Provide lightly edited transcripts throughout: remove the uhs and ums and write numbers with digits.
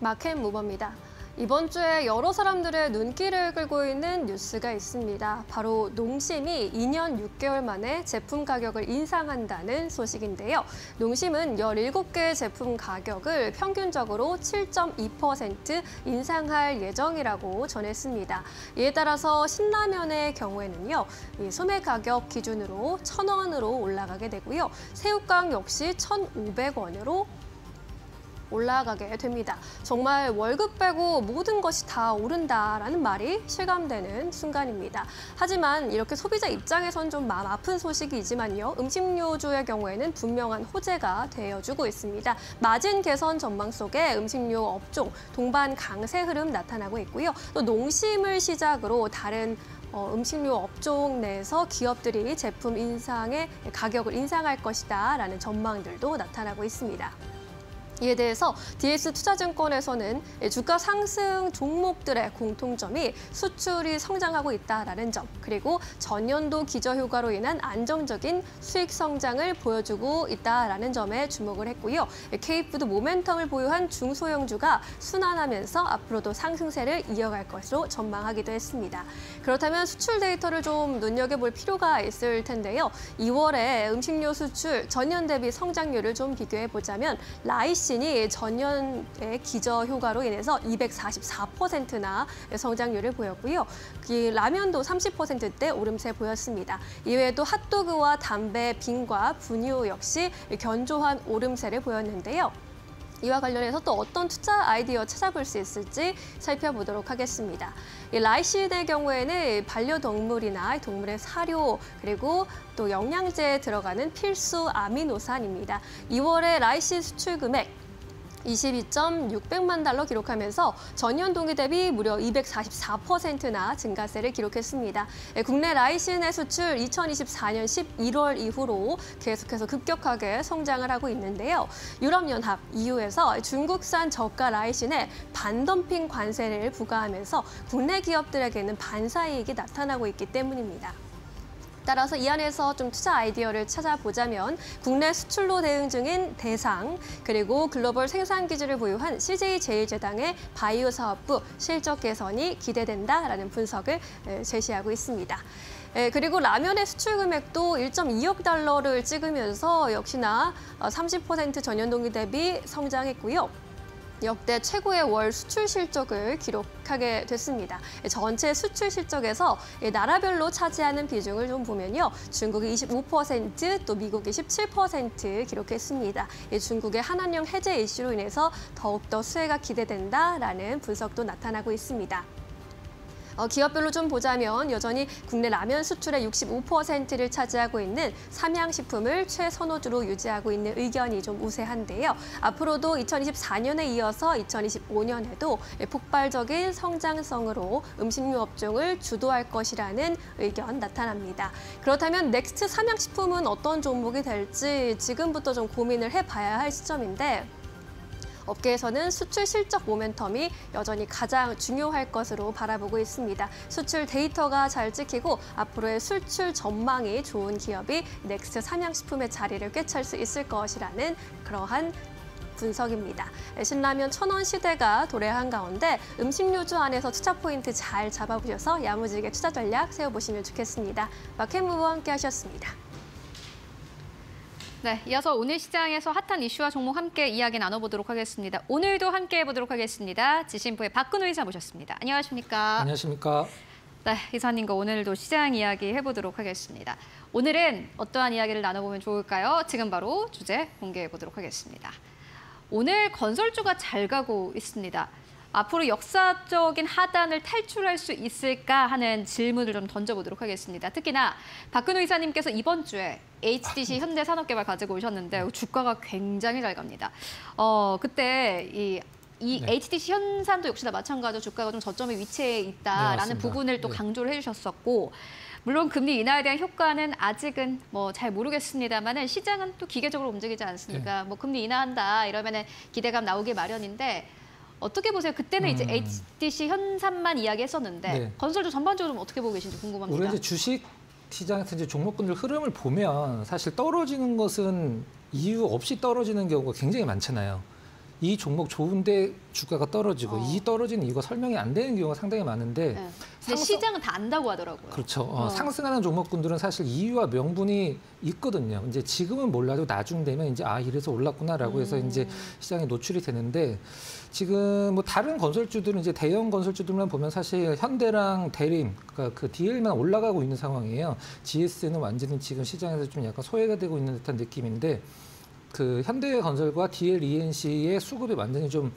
마켓 무버입니다. 이번 주에 여러 사람들의 눈길을 끌고 있는 뉴스가 있습니다. 바로 농심이 2년 6개월 만에 제품 가격을 인상한다는 소식인데요. 농심은 17개 제품 가격을 평균적으로 7.2% 인상할 예정이라고 전했습니다. 이에 따라서 신라면의 경우에는요, 소매 가격 기준으로 1,000원으로 올라가게 되고요. 새우깡 역시 1,500원으로 올라가게 됩니다. 정말 월급 빼고 모든 것이 다 오른다라는 말이 실감되는 순간입니다. 하지만 이렇게 소비자 입장에선 좀 마음 아픈 소식이지만요. 음식료주의 경우에는 분명한 호재가 되어주고 있습니다. 마진 개선 전망 속에 음식료 업종 동반 강세 흐름 나타나고 있고요. 또 농심을 시작으로 다른 음식료 업종 내에서 기업들이 제품 인상의 가격을 인상할 것이다라는 전망들도 나타나고 있습니다. 이에 대해서 DS투자증권에서는 주가 상승 종목들의 공통점이 수출이 성장하고 있다는 점, 그리고 전년도 기저효과로 인한 안정적인 수익 성장을 보여주고 있다는 점에 주목을 했고요. K푸드 모멘텀을 보유한 중소형주가 순환하면서 앞으로도 상승세를 이어갈 것으로 전망하기도 했습니다. 그렇다면 수출 데이터를 좀 눈여겨볼 필요가 있을 텐데요. 2월에 음식료 수출 전년 대비 성장률을 좀 비교해보자면 라이신이 전년의 기저 효과로 인해서 244%나 성장률을 보였고요. 라면도 30%대 오름세 보였습니다. 이외에도 핫도그와 담배, 빙과 분유 역시 견조한 오름세를 보였는데요. 이와 관련해서 또 어떤 투자 아이디어 찾아볼 수 있을지 살펴보도록 하겠습니다. 라이신의 경우에는 반려동물이나 동물의 사료, 그리고 또 영양제에 들어가는 필수 아미노산입니다. 2월에 라이신 수출 금액 22.600만 달러 기록하면서 전년 동기 대비 무려 244%나 증가세를 기록했습니다. 국내 라이신의 수출 2024년 11월 이후로 계속해서 급격하게 성장을 하고 있는데요. 유럽연합 EU에서 중국산 저가 라이신에 반덤핑 관세를 부과하면서 국내 기업들에게는 반사이익이 나타나고 있기 때문입니다. 따라서 이 안에서 좀 투자 아이디어를 찾아보자면 국내 수출로 대응 중인 대상, 그리고 글로벌 생산 기지를 보유한 CJ제일제당의 바이오 사업부 실적 개선이 기대된다라는 분석을 제시하고 있습니다. 그리고 라면의 수출 금액도 1.2억 달러를 찍으면서 역시나 30% 전년 동기 대비 성장했고요. 역대 최고의 월 수출 실적을 기록하게 됐습니다. 전체 수출 실적에서 나라별로 차지하는 비중을 좀 보면요. 중국이 25%, 또 미국이 17% 기록했습니다. 중국의 한한령 해제 이슈로 인해서 더욱더 수혜가 기대된다라는 분석도 나타나고 있습니다. 기업별로 좀 보자면 여전히 국내 라면 수출의 65%를 차지하고 있는 삼양식품을 최선호주로 유지하고 있는 의견이 좀 우세한데요. 앞으로도 2024년에 이어서 2025년에도 폭발적인 성장성으로 음식료 업종을 주도할 것이라는 의견 나타납니다. 그렇다면 넥스트 삼양식품은 어떤 종목이 될지 지금부터 좀 고민을 해봐야 할 시점인데, 업계에서는 수출 실적 모멘텀이 여전히 가장 중요할 것으로 바라보고 있습니다. 수출 데이터가 잘 찍히고 앞으로의 수출 전망이 좋은 기업이 넥스트 삼양식품의 자리를 꿰찰 수 있을 것이라는 그러한 분석입니다. 신라면 1,000원 시대가 도래한 가운데 음식료주 안에서 투자 포인트 잘 잡아보셔서 야무지게 투자 전략 세워보시면 좋겠습니다. 마켓무브와 함께 하셨습니다. 네, 이어서 오늘 시장에서 핫한 이슈와 종목 함께 이야기 나눠보도록 하겠습니다. 오늘도 함께 해보도록 하겠습니다. 지신부의 박근호 이사 모셨습니다. 안녕하십니까? 안녕하십니까? 네, 이사님과 오늘도 시장 이야기 해보도록 하겠습니다. 오늘은 어떠한 이야기를 나눠보면 좋을까요? 지금 바로 주제 공개해보도록 하겠습니다. 오늘 건설주가 잘 가고 있습니다. 앞으로 역사적인 하단을 탈출할 수 있을까 하는 질문을 좀 던져보도록 하겠습니다. 특히나 박근호 이사님께서 이번 주에 HDC 현대산업개발 가지고 오셨는데 주가가 굉장히 잘 갑니다. 그때 이 네. HDC 현산도 역시나 마찬가지로 주가가 좀 저점에 위치해 있다라는 네, 부분을 또 강조를 해주셨었고, 물론 금리 인하에 대한 효과는 아직은 뭐 잘 모르겠습니다만은 시장은 또 기계적으로 움직이지 않습니까? 네. 뭐 금리 인하한다 이러면은 기대감 나오기 마련인데. 어떻게 보세요? 그때는 이제 HDC 현산만 이야기했었는데 네. 건설주 전반적으로 좀 어떻게 보고 계신지 궁금합니다. 우리 이제 주식 시장에서 이제 종목군들 흐름을 보면 사실 떨어지는 것은 이유 없이 떨어지는 경우가 굉장히 많잖아요. 이 종목 좋은데 주가가 떨어지고 이 떨어지는 이유가 설명이 안 되는 경우가 상당히 많은데 네. 근데 시장은 다 안다고 하더라고요. 그렇죠. 상승하는 종목군들은 사실 이유와 명분이 있거든요. 이제 지금은 몰라도 나중 되면 이제 이래서 올랐구나라고 해서 이제 시장에 노출이 되는데 지금 뭐 다른 건설주들은 이제 대형 건설주들만 보면 사실 현대랑 대림, 그러니까 그 DL만 올라가고 있는 상황이에요. GS는 완전히 지금 시장에서 좀 약간 소외가 되고 있는 듯한 느낌인데 그 현대건설과 DL, ENC의 수급이 완전히 좀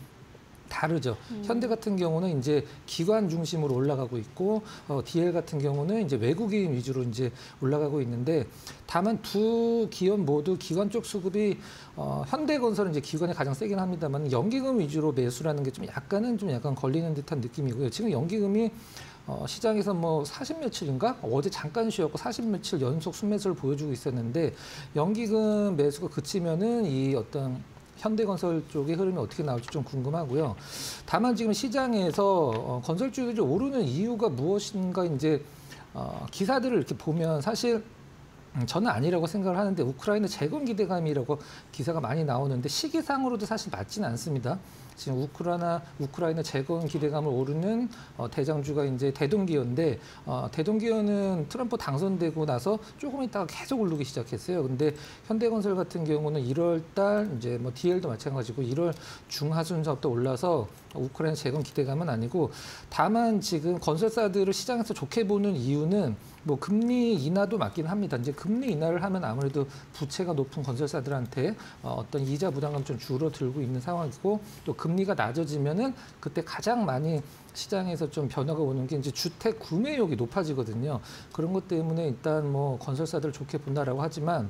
다르죠. 현대 같은 경우는 이제 기관 중심으로 올라가고 있고, DL 같은 경우는 이제 외국인 위주로 이제 올라가고 있는데, 다만 두 기업 모두 기관 쪽 수급이 현대건설은 이제 기관이 가장 세긴 합니다만 연기금 위주로 매수라는 게 좀 약간 걸리는 듯한 느낌이고요. 지금 연기금이 시장에서 뭐 40 며칠인가? 어제 잠깐 쉬었고 40 며칠 연속 순매수를 보여주고 있었는데 연기금 매수가 그치면은 이 어떤 현대건설 쪽의 흐름이 어떻게 나올지 좀 궁금하고요. 다만 지금 시장에서 건설주들이 오르는 이유가 무엇인가 이제 기사들을 이렇게 보면 사실 저는 아니라고 생각을 하는데 우크라이나 재건 기대감이라고 기사가 많이 나오는데 시기상으로도 사실 맞지는 않습니다. 지금 우크라이나 재건 기대감을 오르는 대장주가 이제 대동기어인데 대동기어는 트럼프 당선되고 나서 조금 있다가 계속 오르기 시작했어요. 근데 현대건설 같은 경우는 1월 달 이제 뭐 DL도 마찬가지고 1월 중하순 사업도 올라서 우크라이나 재건 기대감은 아니고 다만 지금 건설사들을 시장에서 좋게 보는 이유는 뭐 금리 인하도 맞긴 합니다. 이제 금리 인하를 하면 아무래도 부채가 높은 건설사들한테 어떤 이자 부담감 좀 줄어들고 있는 상황이고 또 금리가 낮아지면은 그때 가장 많이 시장에서 좀 변화가 오는 게 이제 주택 구매욕이 높아지거든요. 그런 것 때문에 일단 뭐 건설사들 좋게 본다라고 하지만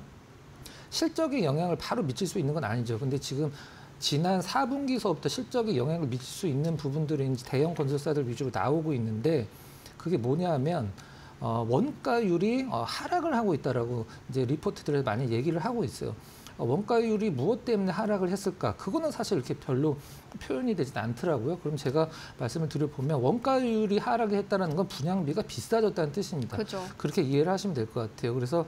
실적에 영향을 바로 미칠 수 있는 건 아니죠. 근데 지금 지난 4분기서부터 실적에 영향을 미칠 수 있는 부분들이 이제 대형 건설사들 위주로 나오고 있는데 그게 뭐냐 하면 원가율이 하락을 하고 있다라고 이제 리포트들에서 많이 얘기를 하고 있어요. 원가율이 무엇 때문에 하락을 했을까? 그거는 사실 이렇게 별로 표현이 되진 않더라고요. 그럼 제가 말씀을 드려보면 원가율이 하락을 했다는 건 분양비가 비싸졌다는 뜻입니다. 그렇죠. 그렇게 이해를 하시면 될 것 같아요. 그래서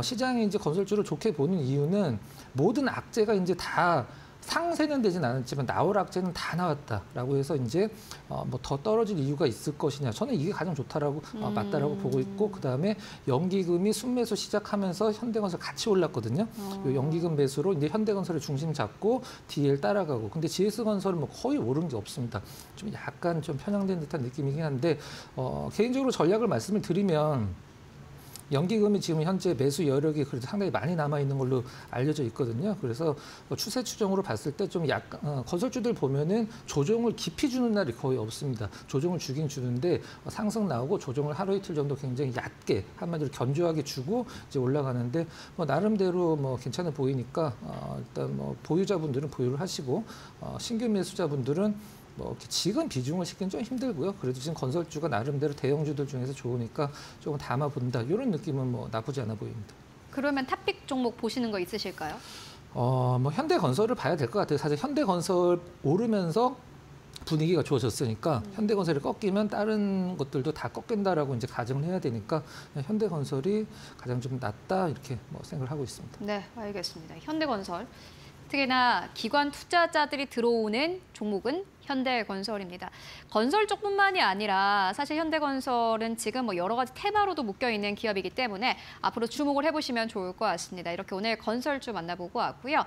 시장이 이제 건설주를 좋게 보는 이유는 모든 악재가 이제 다 상세는 되진 않았지만 나올 악재는 다 나왔다라고 해서 이제 뭐 더 떨어질 이유가 있을 것이냐. 저는 이게 가장 좋다라고 맞다라고 보고 있고 그다음에 연기금이 순매수 시작하면서 현대건설 같이 올랐거든요. 요 연기금 매수로 이제 현대건설의 중심 잡고 DL 따라가고. 근데 GS건설은 뭐 거의 오른 게 없습니다. 좀 약간 좀 편향된 듯한 느낌이긴 한데 개인적으로 전략을 말씀을 드리면 연기금이 지금 현재 매수 여력이 그래도 상당히 많이 남아 있는 걸로 알려져 있거든요. 그래서 추세 추정으로 봤을 때 좀 약간 건설주들 보면은 조정을 깊이 주는 날이 거의 없습니다. 조정을 주긴 주는데 상승 나오고 조정을 하루 이틀 정도 굉장히 얕게 한마디로 견조하게 주고 이제 올라가는데 뭐 나름대로 뭐 괜찮아 보이니까 일단 뭐 보유자분들은 보유를 하시고 신규 매수자분들은 뭐 지금 비중을 시키는 좀 힘들고요. 그래도 지금 건설주가 나름대로 대형주들 중에서 좋으니까 조금 담아본다. 이런 느낌은 뭐 나쁘지 않아 보입니다. 그러면 탑픽 종목 보시는 거 있으실까요? 뭐 현대건설을 봐야 될 것 같아요. 사실 현대건설 오르면서 분위기가 좋아졌으니까 현대건설이 꺾이면 다른 것들도 다 꺾인다라고 이제 가정을 해야 되니까 현대건설이 가장 좀 낫다 이렇게 뭐 생각을 하고 있습니다. 네, 알겠습니다. 현대건설. 특히나 기관 투자자들이 들어오는 종목은 현대건설입니다. 건설 쪽뿐만이 아니라 사실 현대건설은 지금 뭐 여러 가지 테마로도 묶여 있는 기업이기 때문에 앞으로 주목을 해보시면 좋을 것 같습니다. 이렇게 오늘 건설주 만나보고 왔고요.